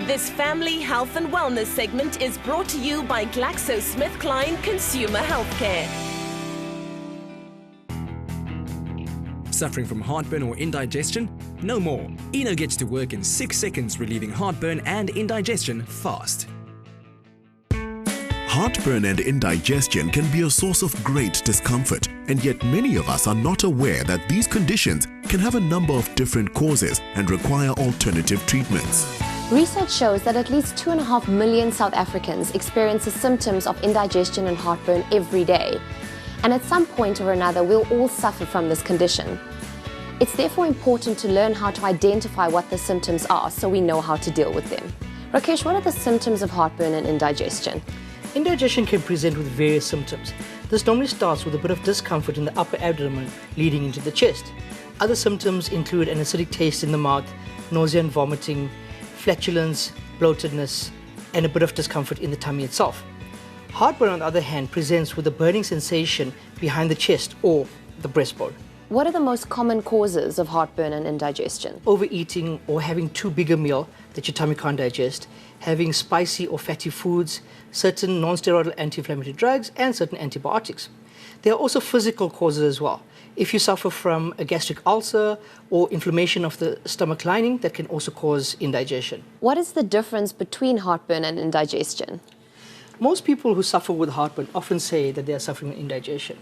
This family health and wellness segment is brought to you by GlaxoSmithKline Consumer Healthcare. Suffering from heartburn or indigestion? No more. Eno gets to work in 6 seconds, relieving heartburn and indigestion fast. Heartburn and indigestion can be a source of great discomfort, and yet many of us are not aware that these conditions can have a number of different causes and require alternative treatments. Research shows that at least 2.5 million South Africans experience the symptoms of indigestion and heartburn every day. And at some point or another, we'll all suffer from this condition. It's therefore important to learn how to identify what the symptoms are so we know how to deal with them. Rakesh, what are the symptoms of heartburn and indigestion? Indigestion can present with various symptoms. This normally starts with a bit of discomfort in the upper abdomen leading into the chest. Other symptoms include an acidic taste in the mouth, nausea and vomiting, flatulence, bloatedness, and a bit of discomfort in the tummy itself. Heartburn, on the other hand, presents with a burning sensation behind the chest or the breastbone. What are the most common causes of heartburn and indigestion? Overeating or having too big a meal that your tummy can't digest, having spicy or fatty foods, certain non-steroidal anti-inflammatory drugs, and certain antibiotics. There are also physical causes as well. If you suffer from a gastric ulcer or inflammation of the stomach lining, that can also cause indigestion. What is the difference between heartburn and indigestion? Most people who suffer with heartburn often say that they are suffering with indigestion.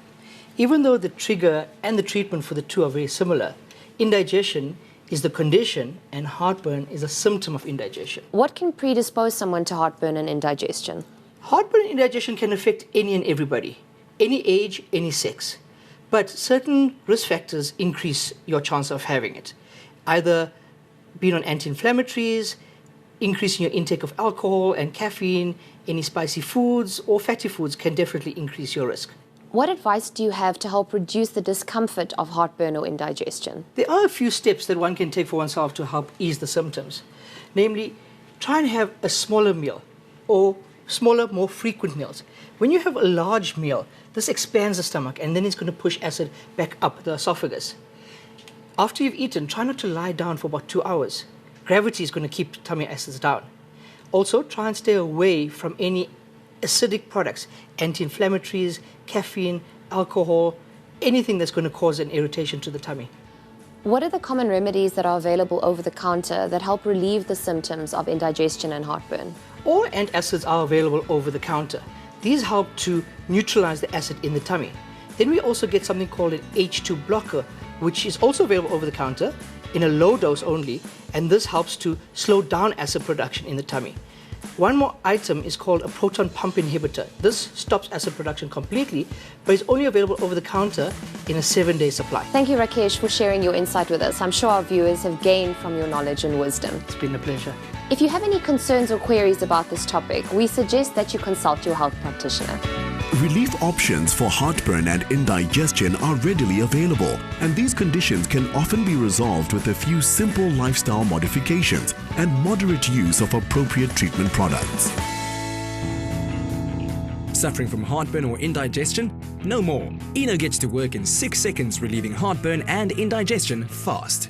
Even though the trigger and the treatment for the two are very similar, indigestion is the condition and heartburn is a symptom of indigestion. What can predispose someone to heartburn and indigestion? Heartburn and indigestion can affect any and everybody, any age, any sex. But certain risk factors increase your chance of having it. Either being on anti-inflammatories, increasing your intake of alcohol and caffeine, any spicy foods or fatty foods can definitely increase your risk. What advice do you have to help reduce the discomfort of heartburn or indigestion? There are a few steps that one can take for oneself to help ease the symptoms. Namely, try and have a smaller meal or smaller, more frequent meals. When you have a large meal, this expands the stomach and then it's going to push acid back up the esophagus. After you've eaten, try not to lie down for about 2 hours. Gravity is going to keep tummy acids down. Also, try and stay away from any acidic products, anti-inflammatories, caffeine, alcohol, anything that's going to cause an irritation to the tummy. What are the common remedies that are available over the counter that help relieve the symptoms of indigestion and heartburn? All antacids are available over the counter. These help to neutralize the acid in the tummy. Then we also get something called an H2 blocker, which is also available over the counter in a low dose only, and this helps to slow down acid production in the tummy. One more item is called a proton pump inhibitor. This stops acid production completely, but it's only available over the counter in a 7-day supply. Thank you, Rakesh, for sharing your insight with us. I'm sure our viewers have gained from your knowledge and wisdom. It's been a pleasure. If you have any concerns or queries about this topic, we suggest that you consult your health practitioner. Relief options for heartburn and indigestion are readily available, and these conditions can often be resolved with a few simple lifestyle modifications and moderate use of appropriate treatment products. Suffering from heartburn or indigestion? No more. Eno gets to work in 6 seconds, relieving heartburn and indigestion fast.